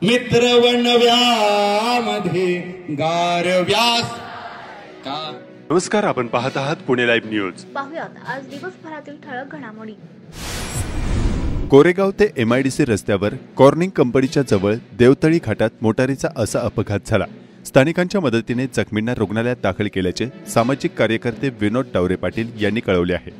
मित्रवणव्यामध्ये गारव्यास का. नमस्कार, आपण पाहत आहात पुणे लाईव्ह न्यूज. पाहुयात आज दिवसभरातील ठळक घडामोडी. कोरेगाव ते MIDC रस्त्यावर कॉर्निंग कंपनीच्या जवळ देवतळी घाटात मोटारीचा असा अपघात झाला. स्थानिकांच्या मदतीने जखमींना रुग्णालयात दाखल केल्याचे सामाजिक कार्यकर्ते विनोद डावरे पाटील यांनी कळवले आहे.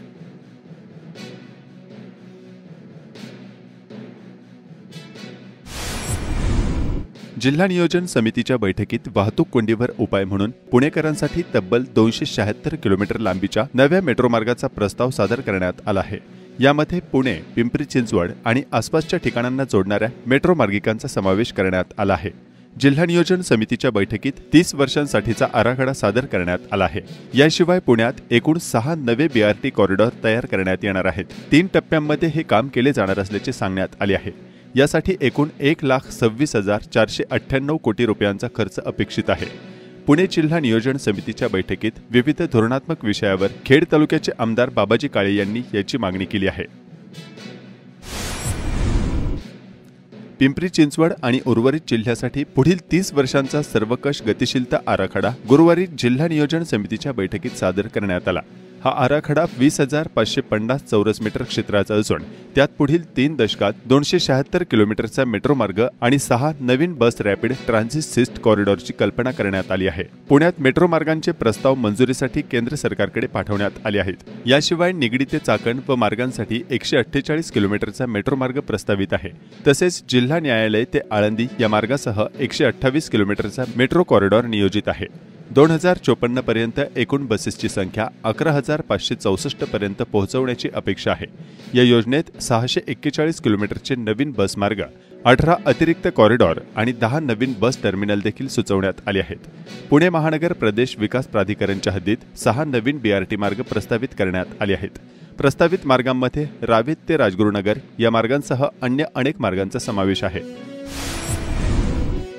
जिल्हा नियोजन समितीच्या बैठकीत वाहतूक कोंडीवर उपाय म्हणून पुणेकरांसाठी तब्बल 276 किलोमीटर लांबीच्या नव्या मेट्रो मार्गाचा प्रस्ताव सादर करण्यात आला आहे. यामध्ये पुणे, पिंपरी चिंचवड आणि आसपासच्या ठिकाणांना जोडणाऱ्या मेट्रो मार्गिकांचा समावेश करण्यात आला आहे. जिल्हा नियोजन समितीच्या बैठकीत 30 वर्षांसाठीचा आराखडा सादर करण्यात आला आहे. याशिवाय पुण्यात एकूण 6 नवे BRT कॉरिडॉर तयार करण्यात येणार आहेत. 3 टप्प्यांमध्ये हे काम केले जाणार असल्याचे सांगण्यात आले आहे. यासाठी एकूण 1,26,498 कोटी रुपयांचा खर्च अपेक्षित आहे. पुणे जिल्हा नियोजन समितीच्या बैठकीत विविध धोरणात्मक विषयावर खेड तालुक्याचे आमदार बाबाजी काळे यांनी याची मागणी केली आहे. पिंपरी चिंचवड आणि उर्वरित जिल्ह्यासाठी पुढील 30 वर्षांचा सर्वकष गतिशीलता आराखडा गुरुवारी जिल्हा नियोजन समितीच्या बैठकीत सादर करण्यात आला. हा आराखडा 20,550 चौरस मीटर क्षेत्राचा असून त्यात पुढील 3 दशकात 276 किलोमीटरचा मेट्रो मार्ग आणि 6 नवीन बस रॅपिड ट्रान्झिट सिस्ट कॉरिडॉरची कल्पना करण्यात आली आहे. पुण्यात मेट्रो मार्गांचे प्रस्ताव मंजुरीसाठी केंद्र सरकारकडे पाठवण्यात आले आहेत. याशिवाय निगडी ते चाकण व मार्गांसाठी 148 किलोमीटरचा मेट्रो मार्ग प्रस्तावित आहे. तसेच जिल्हा न्यायालय ते आळंदी या मार्गासह 128 किलोमीटरचा मेट्रो कॉरिडॉर नियोजित आहे. 2054 पर्यंत एकूण बसेसची संख्या 11,564 पर्यंत पोहोचवण्याची अपेक्षा आहे. या योजनेत 641 किलोमीटरचे नवीन बस मार्ग, 18 अतिरिक्त कॉरिडॉर आणि 10 नवीन बस टर्मिनल देखील सुचवण्यात आले आहेत. पुणे महानगर प्रदेश विकास प्राधिकरणच्या हद्दीत 6 नवीन BRT मार्ग प्रस्तावित करण्यात आले आहेत. प्रस्तावित मार्गांमध्ये रावेत ते राजगुरुनगर या मार्गांसह अन्य अनेक मार्गांचा समावेश आहे.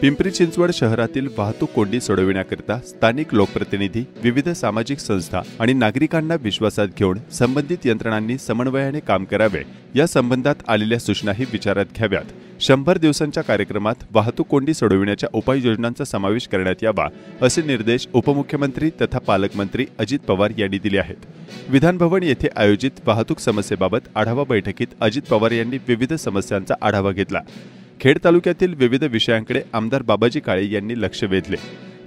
पिंपरी चिंचवड शहरातील वाहतूक कोंडी सोडविण्याकरिता स्थानिक लोकप्रतिनिधी, विविध सामाजिक संस्था आणि नागरिकांना विश्वासात घेऊन संबंधित यंत्रणांनी समन्वयाने काम करावे, या संबंधात आलेल्या सूचनाही विचारात घ्याव्यात. 100 दिवसांच्या कार्यक्रमात वाहतूक कोंडी सोडविण्याच्या उपाययोजनांचा समावेश करण्यात यावा, असे निर्देश उपमुख्यमंत्री तथा पालकमंत्री अजित पवार यांनी दिले आहेत. विधानभवन येथे आयोजित वाहतूक समस्येबाबत आढावा बैठकीत अजित पवार यांनी विविध समस्यांचा आढावा घेतला. खेड तालुक्यातील विविध विषयांकडे आमदार बाबाजी काळे यांनी लक्ष वेधले.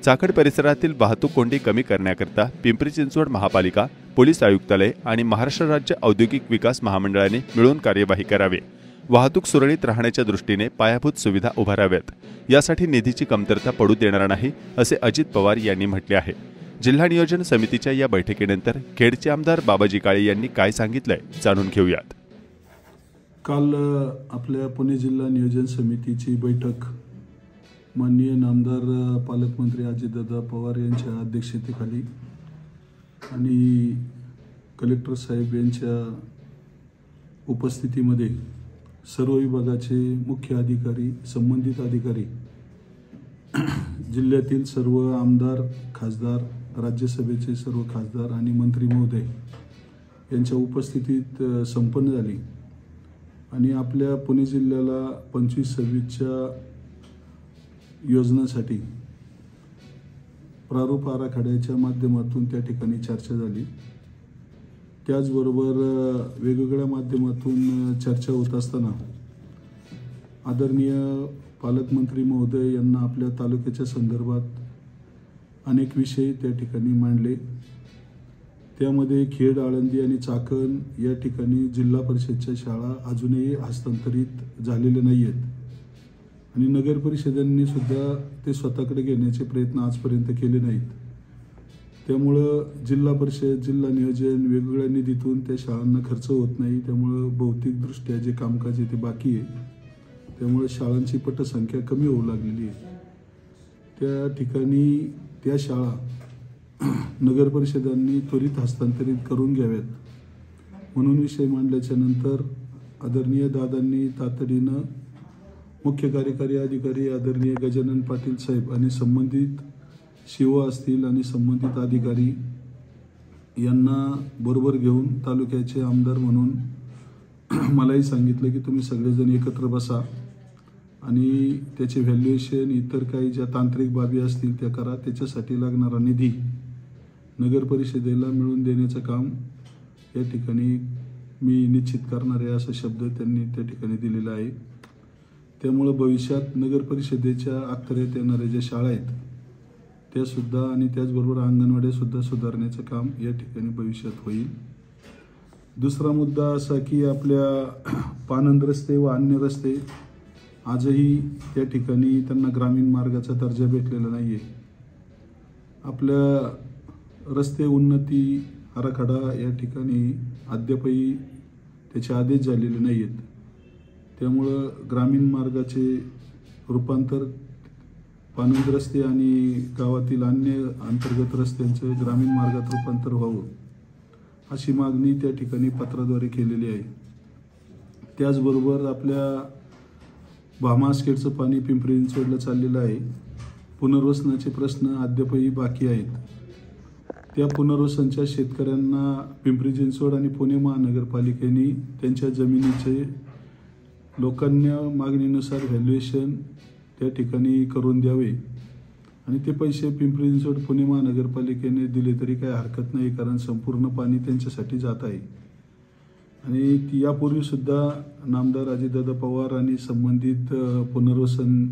चाकण परिसरातील वाहतूक कोंडी कमी करण्याकरता पिंपरी चिंचवड महापालिका, पोलीस आयुक्तालय आणि महाराष्ट्र राज्य औद्योगिक विकास महामंडळाने मिळून कार्यवाही करावी. वाहतूक सुरळीत राहण्याच्या दृष्टीने पायाभूत सुविधा उभाराव्यात. यासाठी निधीची कमतरता पडू देणार नाही, असे अजित पवार यांनी म्हटले आहे. जिल्हा नियोजन समितीच्या या बैठकीनंतर खेडचे आमदार बाबाजी काळे यांनी काय सांगितलंय जाणून घेऊयात. काल आपल्या पुणे जिल्हा नियोजन समितीची बैठक माननीय नामदार पालकमंत्री अजितदादा पवार यांच्या अध्यक्षतेखाली आणि कलेक्टर साहेब यांच्या उपस्थितीमध्ये सर्व विभागाचे मुख्य अधिकारी, संबंधित अधिकारी, जिल्ह्यातील सर्व आमदार, खासदार, राज्यसभेचे सर्व खासदार आणि मंत्री महोदय यांच्या उपस्थितीत संपन्न झाली. आणि आपल्या पुणे जिल्ह्याला 25-26च्या योजनांसाठी प्रारूप आराखड्याच्या माध्यमातून त्या ठिकाणी चर्चा झाली. त्याचबरोबर वेगवेगळ्या माध्यमातून चर्चा होत असताना आदरणीय पालकमंत्री महोदय यांना आपल्या तालुक्याच्या संदर्भात अनेक विषय त्या ठिकाणी मांडले. त्यामध्ये खेड, आळंदी आणि चाकण या ठिकाणी जिल्हा परिषदच्या शाळा अजूनही हस्तांतरित झालेल्या नाही आहेत आणि नगर परिषदांनी सुद्धा ते स्वतःकडे घेण्याचे प्रयत्न आजपर्यंत केले नाहीत. त्यामुळं जिल्हा परिषद, जिल्हा नियोजन वेगवेगळ्या निधीतून त्या शाळांना खर्च होत नाही. त्यामुळं भौतिकदृष्ट्या जे कामकाज आहे ते बाकी आहे. त्यामुळे शाळांची पटसंख्या कमी होऊ लागलेली आहे. त्या ठिकाणी त्या शाळा नगर परिषदांनी त्वरित हस्तांतरित करून घ्याव्यात म्हणून विषय मांडल्याच्या नंतर आदरणीय दादांनी तातडीनं मुख्य कार्यकारी अधिकारी आदरणीय गजानन पाटील साहेब आणि संबंधित शिव असतील आणि संबंधित अधिकारी यांना बरोबर घेऊन तालुक्याचे आमदार म्हणून मलाही सांगितलं की तुम्ही सगळेजण एकत्र बसा आणि त्याचे व्हॅल्युएशन, इतर काही ज्या तांत्रिक बाबी असतील त्या करा. त्याच्यासाठी लागणारा निधी नगर परिषदेला मिळवून देण्याचं काम या ठिकाणी मी निश्चित करणार आहे, असा शब्द त्यांनी त्या ठिकाणी दिलेला आहे. त्यामुळं भविष्यात नगर परिषदेच्या अखत्यारीत येणाऱ्या ज्या शाळा आहेत त्यासुद्धा आणि त्याचबरोबर अंगणवाड्यासुद्धा सुधारण्याचं काम या ठिकाणी भविष्यात होईल. दुसरा मुद्दा असा की आपल्या पानंद रस्ते व अन्य रस्ते आजही त्या ठिकाणी त्यांना ग्रामीण मार्गाचा दर्जा भेटलेला नाही आहे. आपल्या रस्ते उन्नती आराखडा या ठिकाणी अद्यापही त्याचे आदेश झालेले नाही आहेत. त्यामुळं ग्रामीण मार्गाचे रूपांतर पानंद रस्ते आणि गावातील अन्य अंतर्गत रस्त्यांचं ग्रामीण मार्गात रूपांतर व्हावं अशी मागणी त्या ठिकाणी पत्राद्वारे केलेली आहे. त्याचबरोबर आपल्या भामास्केटचं पाणी पिंपरी चिंचवडला चाललेलं आहे. पुनर्वसनाचे प्रश्न अद्यापही बाकी आहेत. त्या पुनर्वसनच्या शेतकऱ्यांना पिंपरी चिंचवड आणि पुणे महानगरपालिकेने त्यांच्या जमिनीचे लोकांना मागणीनुसार व्हॅल्युएशन त्या ठिकाणी करून द्यावे आणि ते पैसे पिंपरी चिंचवड पुणे महानगरपालिकेने दिले तरी काही हरकत नाही, कारण संपूर्ण पाणी त्यांच्यासाठी जात आहे. आणि यापूर्वीसुद्धा नामदार अजितदादा पवार आणि संबंधित पुनर्वसन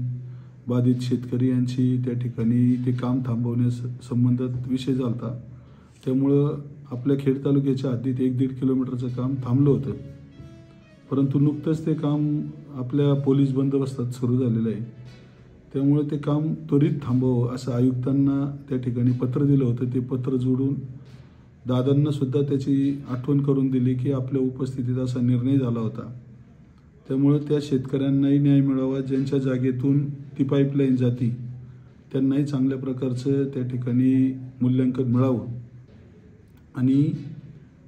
बाधित शेतकरी यांची त्या ठिकाणी ते काम थांबवण्यास संबंधात विषय झाला होता. त्यामुळं आपल्या खेड तालुक्याच्या हद्दीत 1-1.5 किलोमीटरचं काम थांबलं होतं, परंतु नुकतंच ते काम आपल्या पोलीस बंदोबस्तात सुरू झालेलं आहे. त्यामुळे ते काम त्वरित थांबवावं असं आयुक्तांना त्या ठिकाणी पत्र दिलं होतं. ते पत्र जोडून दादांना सुद्धा त्याची आठवण करून दिली की आपल्या उपस्थितीत असा निर्णय झाला होता. त्यामुळं त्या शेतकऱ्यांनाही न्याय मिळावा, ज्यांच्या जागेतून ती पाईपलाईन जाती त्यांनाही चांगल्या प्रकारचं त्या ठिकाणी मूल्यांकन मिळावं. आणि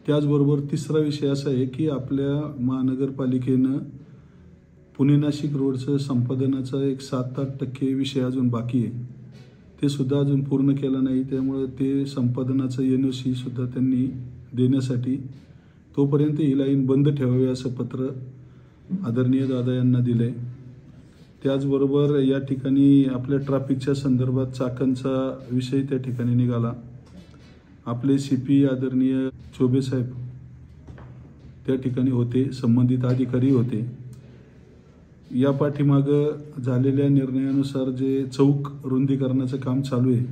त्याचबरोबर तिसरा विषय असा आहे की आपल्या महानगरपालिकेनं पुणे नाशिक रोडचं संपादनाचा एक 7-8% विषय अजून बाकी आहे, ते सुद्धा अजून पूर्ण केलं नाही. त्यामुळे ते संपादनाचं NOC सुद्धा त्यांनी देण्यासाठी तोपर्यंत ही लाईन बंद ठेवावी असं पत्र आदरणीय दादा यांना दिलं आहे. त्याचबरोबर या ठिकाणी आपल्या ट्रॅफिकच्या संदर्भात चाकणचा विषय त्या ठिकाणी निघाला. आपले CP आदरणीय चोबे साहेब त्या ठिकाणी होते, संबंधित अधिकारी होते. या पाठीमागं झालेल्या निर्णयानुसार जे चौक रुंदीकरणाचं काम चालू आहे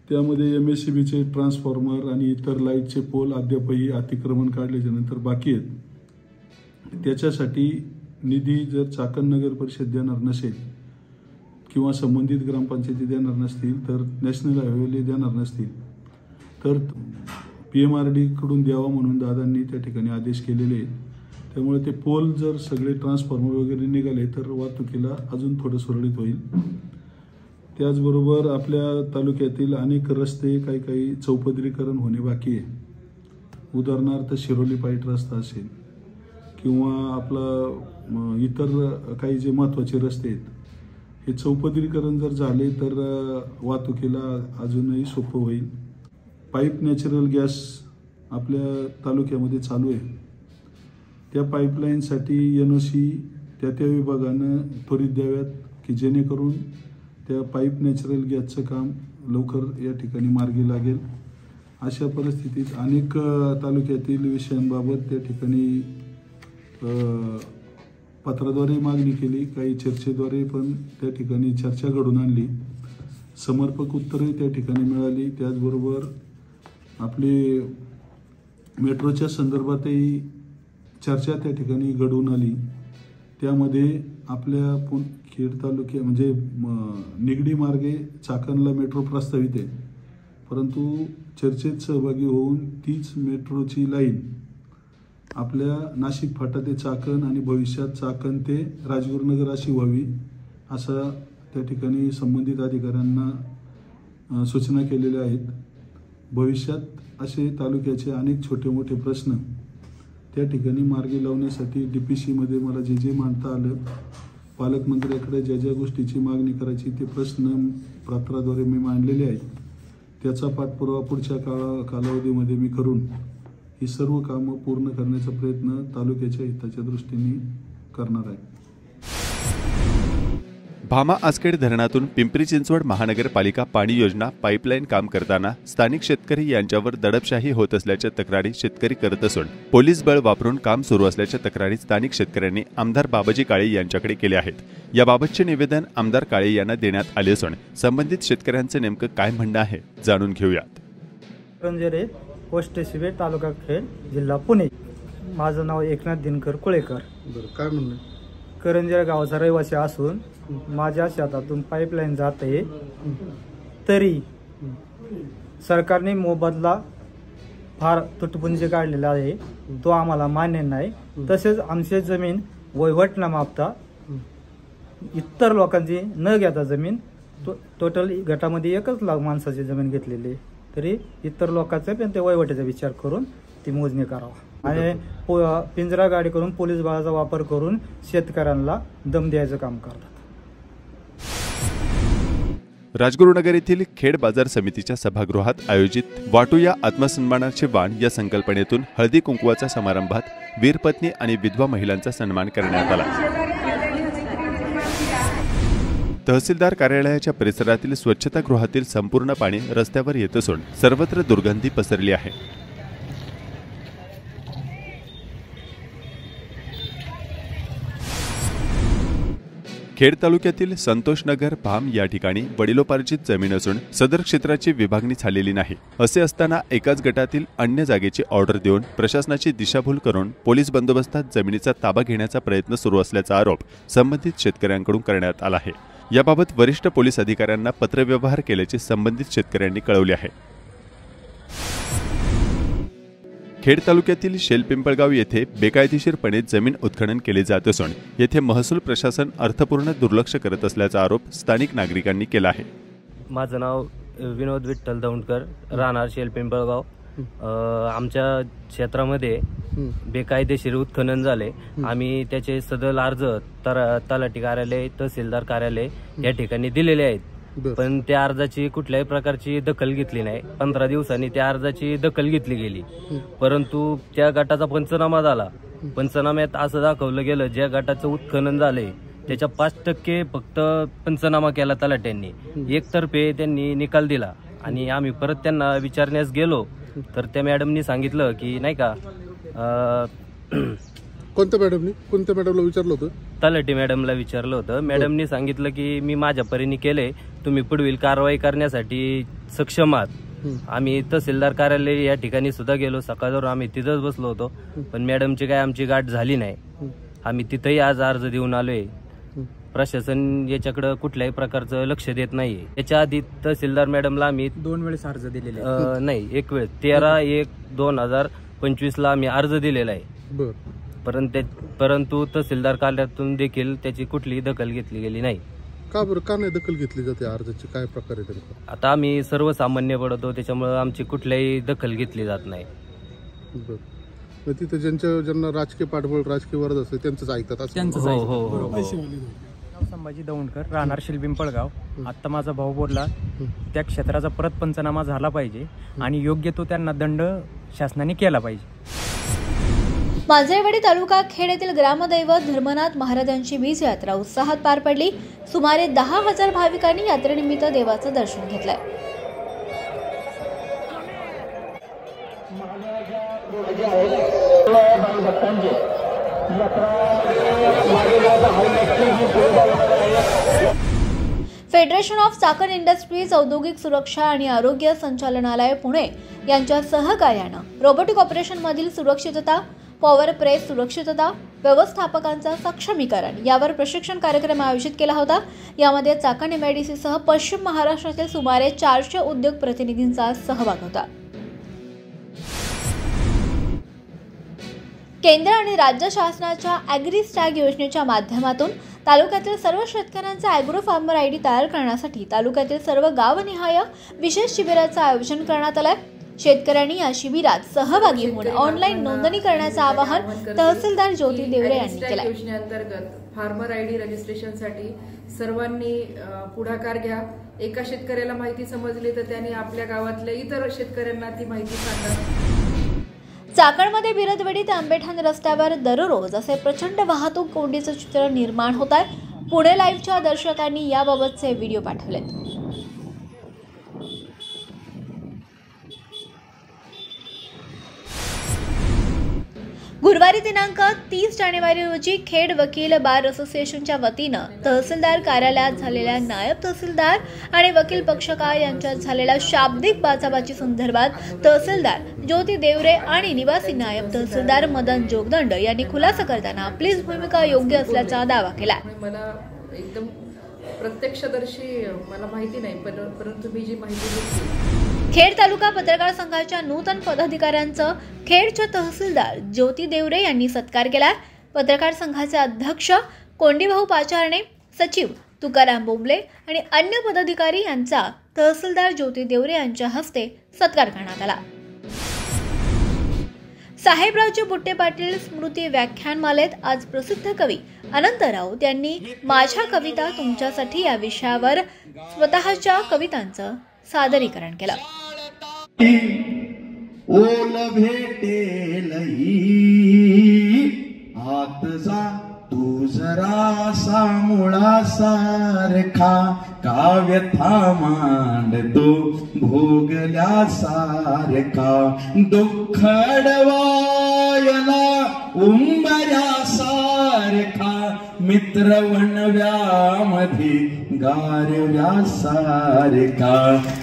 त्यामध्ये MSCBचे ट्रान्सफॉर्मर आणि इतर लाईटचे पोल अद्यापही अतिक्रमण काढल्याच्या नंतर बाकी आहेत. त्याच्यासाठी निधी जर चाकण नगर परिषद देणार नसेल किंवा संबंधित ग्रामपंचायती देणार नसतील, तर नॅशनल हायवेले देणार नसतील, तर PMRD कडून द्यावा म्हणून दादांनी त्या ठिकाणी आदेश केलेले आहेत. त्यामुळे ते पोल जर सगळे ट्रान्सफॉर्मर वगैरे निघाले तर वाहतुकीला अजून थोडं सुरळीत होईल. त्याचबरोबर आपल्या तालुक्यातील अनेक रस्ते काही चौपदरीकरण होणे बाकी आहे. उदाहरणार्थ शिरोली पाईट रस्ता असेल किंवा आपला इतर काही जे महत्त्वाचे रस्ते आहेत, हे चौपदरीकरण जर झाले तर वाहतुकीला अजूनही सोपं होईल. पाईप नॅचरल गॅस आपल्या तालुक्यामध्ये चालू आहे. त्या पाईपलाईनसाठी NOC त्या विभागानं त्वरित द्याव्यात की जेणेकरून त्या पाईप नॅचरल गॅसचं काम लवकर या ठिकाणी मार्गी लागेल. अशा परिस्थितीत अनेक तालुक्यातील विषयांबाबत त्या ठिकाणी पत्राद्वारे मागणी केली, काही चर्चेद्वारे पण त्या ठिकाणी चर्चा घडून आणली, समर्पक उत्तरही त्या ठिकाणी मिळाली. त्याचबरोबर आपली मेट्रोच्या संदर्भातही चर्चा त्या ठिकाणी घडून आली. त्यामध्ये आपल्या खेड तालुक्या म्हणजे निगडी मार्गे चाकणला मेट्रो प्रस्तावित आहे, परंतु चर्चेत सहभागी होऊन तीच मेट्रोची लाईन आपल्या नाशिक फाटा ते चाकण आणि भविष्यात चाकण ते राजगुरुनगर अशी व्हावी असं त्या ठिकाणी संबंधित अधिकाऱ्यांना सूचना केलेल्या आहेत. भविष्यात असे तालुक्याचे अनेक छोटे मोठे प्रश्न त्या ठिकाणी मार्गी लावण्यासाठी DPCमध्ये मला जे मांडता आलं, पालकमंत्र्याकडे ज्या गोष्टीची मागणी करायची ते प्रश्न पत्राद्वारे मी मांडलेले आहेत. त्याचा पाठपुरावा पुढच्या कालावधीमध्ये मी करून ही सर्व कामं पूर्ण करण्याचा प्रयत्न तालुक्याच्या हिताच्या दृष्टीने करणार आहे. भामा आसखेड धरणातून पिंपरी चिंचवड महानगरपालिका पाणी योजना पाईपलाईन काम करताना स्थानिक शेतकरी यांच्यावर दडपशाही होत असल्याच्या तक्रारी शेतकरी करत असून पोलीस बळ वापरून काम सुरू असल्याच्या तक्रारी स्थानिक शेतकऱ्यांनी आमदार बाबाजी काळे यांच्याकडे केले आहेत। याबाबतचे निवेदन आमदार काळे यांना देण्यात आले असून संबंधित शेतकऱ्यांचे नेमकं काय म्हणणं आहे जाणून घेऊयात। करंजरे पोस्ट शिवे तालुका खेड जिल्हा पुणे। माझं नाव एकनाथ दिनकर कुळेकर। काय म्हणणं? करंजरे गावाचा रहिवासी असून माझ्या शेतातून पाईपलाईन जाते, तरी सरकारने मोबदला फार तुटपुंजी काढलेला आहे, तो आम्हाला मान्य नाही। तसेच आमची जमीन वहिवट न मापता इतर लोकांची न घेता जमीन टोटल गटामध्ये 1 लाख माणसाची जमीन घेतलेली आहे, तरी इतर लोकांचा पण ते वहिवटीचा विचार करून ती मोजणी करावा आणि पिंजरा गाडी करून पोलीस बळाचा वापर करून शेतकऱ्यांना दम द्यायचं काम करतात। राजगुरुनगर येथील खेड बाजार समितीच्या सभागृहात आयोजित वाटूया आत्मसन्मानाचे वाण या संकल्पनेतून हळदी कुंकवाच्या समारंभात वीरपत्नी आणि विधवा महिलांचा सन्मान करण्यात आला। तहसीलदार कार्यालयाच्या परिसरातील स्वच्छतागृहातील संपूर्ण पाणी रस्त्यावर येत असून सर्वत्र दुर्गंधी पसरली आहे। खेड तालुक्यातील संतोषनगर भाम या ठिकाणी वडिलोपार्जित जमीन असून सदर क्षेत्राची विभागणी झालेली नाही। असे असताना एकाच गटातील अन्य जागेची ऑर्डर देऊन प्रशासनाची दिशाभूल करून पोलीस बंदोबस्तात जमिनीचा ताबा घेण्याचा प्रयत्न सुरू असल्याचा आरोप संबंधित शेतकऱ्यांकडून करण्यात आला आहे। याबाबत वरिष्ठ पोलीस अधिकाऱ्यांना पत्रव्यवहार केल्याचे संबंधित शेतकऱ्यांनी कळवले आहे। खेड तालुक्यातील शेलपिंपळगाव येथे बेकायदेशीरपणे जमीन उत्खनन केले जात असून येथे महसूल प्रशासन अर्थपूर्ण दुर्लक्ष करत असल्याचा आरोप स्थानिक नागरिकांनी केला आहे। माझं नाव विनोद विठ्ठल दौंडकर, राहणार शेलपिंपळगाव। आमच्या क्षेत्रामध्ये बेकायदेशीर उत्खनन झाले। आम्ही त्याचे सदल अर्ज तलाठी कार्यालय, तहसीलदार कार्यालय या ठिकाणी दिलेले आहेत, पण त्या अर्जाची कुठल्याही प्रकारची दखल घेतली नाही। 15 दिवसांनी त्या अर्जाची दखल घेतली गेली, परंतु त्या गटाचा पंचनामा झाला। पंचनाम्यात असं दाखवलं गेलं ज्या गटाचं उत्खनन झालंय त्याच्या 5% फक्त पंचनामा केला तलाट्यांनी, एकतर्फे त्यांनी निकाल दिला। आणि आम्ही परत त्यांना विचारण्यास गेलो तर त्या मॅडमनी सांगितलं की नाही का, कोणत्या मॅडमला विचारलं होतं? तलाठी मॅडमला विचारलं होतं। मॅडमनी सांगितलं की मी माझ्या परीने केले, तुम्ही पुढील कारवाई करण्यासाठी सक्षम आहात। आम्ही तहसीलदार कार्यालय या ठिकाणी सुद्धा गेलो, सकाळवर आम्ही तिथंच बसलो होतो, पण मॅडमची काय आमची गाठ झाली नाही। आम्ही तिथंही आज अर्ज देऊन आलोय। प्रशासन याच्याकडे कुठल्याही प्रकारचं लक्ष देत नाहीये। याच्या आधी तहसीलदार मॅडमला आम्ही 2 वेळेस अर्ज दिलेले नाही, 1 वेळ 13/1/2025 ला आम्ही अर्ज दिलेला आहे, परंतु तहसीलदार कार्यालयातून देखील त्याची कुठलीही दखल घेतली गेली नाही। का बरं, का नाही दखल घेतली जाते अर्जाची? काय प्रकार आहे त्यांचा? आता आम्ही सर्वसामान्य पडतो, त्याच्यामुळे आमची कुठल्याही दखल घेतली जात नाही। तिथे ज्यांना राजकीय पाठबळ, राजकीय वरद असते त्यांचंच ऐकतात? संभाजी दौंडकर, राहणार शेलपिंपळगाव। आता माझा भाऊ बोलला त्या क्षेत्राचा परत पंचनामा झाला पाहिजे आणि योग्य तो त्यांना दंड शासनाने केला पाहिजे। मांजरेवाडी तालुका खेड येथील ग्रामदैवत धर्मनाथ महाराजांची बीज यात्रा उत्साहात पार पडली। सुमारे 10,000 भाविकांनी यात्रेनिमित्त देवाचं दर्शन घेतलंय। फेडरेशन ऑफ चाकण इंडस्ट्रीज, औद्योगिक सुरक्षा आणि आरोग्य संचालनालय पुणे यांच्या सहकार्यानं रोबोटिक ऑपरेशनमधील सुरक्षितता, पॉवर प्रेस सुरक्षितता, व्यवस्थापकांचं सक्षमीकरण यावर प्रशिक्षण कार्यक्रम आयोजित केला होता। यामध्ये चाकण एमआयडीसीसह पश्चिम महाराष्ट्रातील सुमारे 400 उद्योग प्रतिनिधींचा सहभाग होता। केंद्र आणि राज्य शासनाच्या ॲग्रीस्टॅग योजनेच्या माध्यमातून तालुक्यातील सर्व शेतकऱ्यांचा ॲग्रो फार्मर आयडी तयार करण्यासाठी तालुक्यातील सर्व गावनिहाय विशेष शिबिराचं आयोजन करण्यात आलंय। शेतकऱ्यांनी या शिबिरात सहभागी होऊन ऑनलाईन नोंदणी करण्याचं आवाहन तहसीलदार ज्योती देवरे यांनी केलं। योजनेअंतर्गत फार्मर आयडी रजिस्ट्रेशनसाठी सर्वांनी पुढाकार घ्या। एका शेतकऱ्याला माहिती समजली तर त्यांनी आपल्या गावातल्या इतर शेतकऱ्यांना ती माहिती सांगा। चाकणमध्ये बिरदवाडी ते आंबेठाण रस्त्यावर दररोज असे प्रचंड वाहतूक कोंडीचं चित्र निर्माण होत आहे। पुणे लाईव्हच्या दर्शकांनी याबाबतचे व्हिडिओ पाठवलेत. गुरुवारी दिनांक 30 जानेवारी रोजी खेड वकील बार असोसिएशनच्या वतीनं तहसीलदार कार्यालयात झालेल्या नायब तहसीलदार आणि वकील पक्षकार यांच्यात झालेल्या शाब्दिक बाचाबाची संदर्भात तहसीलदार ज्योती देवरे आणि निवासी नायब तहसीलदार मदन जोगदंड यांनी खुलासा करताना आपलीच भूमिका योग्य असल्याचा दावा केला. मला एकदम प्रत्यक्षदर्शी मला माहिती नाही, परंतु मी जी माहिती घेतली, खेड तालुका पत्रकार संघाच्या नूतन पदाधिकाऱ्यांचं खेडच्या तहसीलदार ज्योती देवरे यांनी सत्कार केला. पत्रकार संघाचे अध्यक्ष कोंडीभाऊ पाचारणे, सचिव तुकाराम बोंबले आणि अन्य पदाधिकारी यांचा तहसीलदार ज्योती देवरे यांच्या हस्ते सत्कार करण्यात आला. साहेबरावचे बुट्टे पाटील स्मृती व्याख्यानमालेत आज प्रसिद्ध कवी अनंत राऊत यांनी माझ्या कविता तुमच्यासाठी या विषयावर स्वतःच्या कवितांचं सादरीकरण केलं. ओल भेटेल हात जा तू जरासा मुळासारखा, काव्यथा मांडतो भोगल्यासारखा, दुःख अडवायला उंबऱ्यासारखा, मित्र वणव्यामध्ये गारव्यासारखा,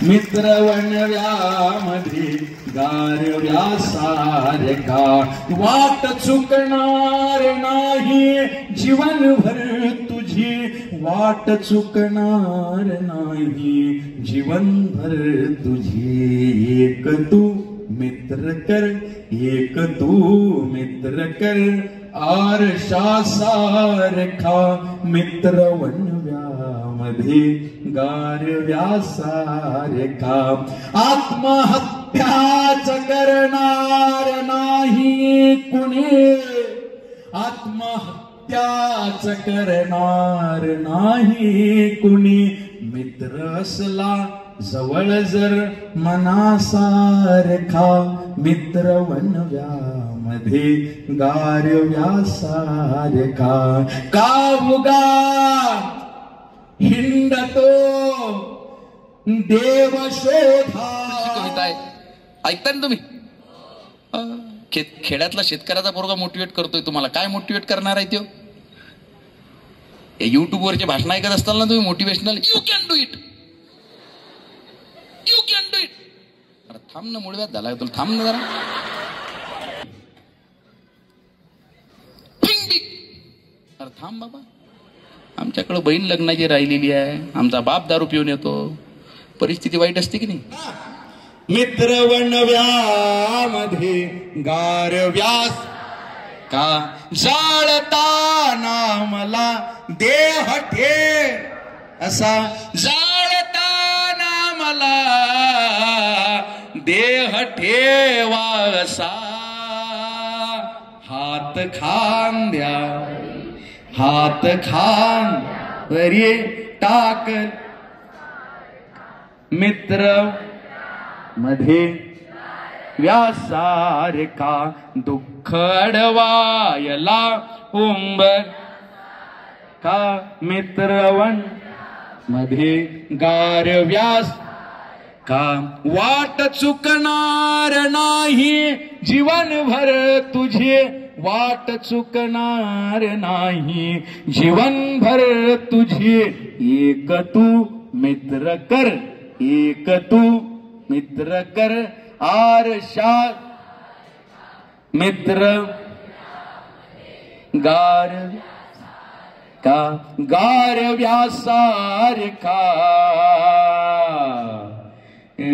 मित्र वणव्यामध्ये गारव्यासारखा, वाट चुकणार नाही जीवनभर तुझी, वाट चुकणार नाही जीवनभर तुझी, एक तू मित्र कर, एक तू मित्र कर, आरशासारखा, मित्र वणव्यामध्ये गारव्यासारखा, आत्महत्याच करणार नाही कुणी, आत्महत्याच करणार नाही कुणी, मित्र असला जवळ जर मनासारखा, मित्र वणव्यामध्ये गारव्यासारखा, कावगा हिंडतो देव शोधा. कविता आहे, ऐकता ना तुम्ही? खेड्यातला शेतकऱ्याचा पोरगा मोटिवेट करतोय तुम्हाला. काय मोटिवेट करणार आहे तो? युट्यूब वरचे भाषण ऐकत असताल ना तुम्ही, motivational, you can do it, you can do it. अरे थांब ना, मुळव्यात झाला तुला, थांब ना जरा. अरे थांब बाबा, आमच्याकडे बहीण लग्नाची राहिलेली आहे, आमचा बाप दारू पिऊन येतो, परिस्थिती वाईट असते की नाही? मित्र वणव्यामध्ये गारव्यास का, जाळताना मला देह ठे असा, जाळताना मला देह ठेवा असा, हात खांद्या हात खांद्यावरी टाक, मित्र मध्ये व्यासारखा, दुःख अडवायला उंबर का, मित्रवण मध्ये गारव्यास का, वाट चुकणार नाही जीवनभर तुझे, वाट चुकणार नाही जीवनभर तुझे, एक तू मित्र कर, एक तू मित्र कर, आरशा मित्र गार का, गारव्यासारखा,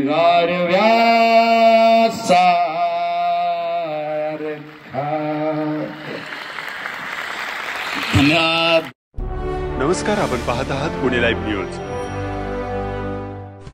गारव्यासारखा. नमस्कार, आपण पाहत आहात पुणे लाईव्ह न्यूज.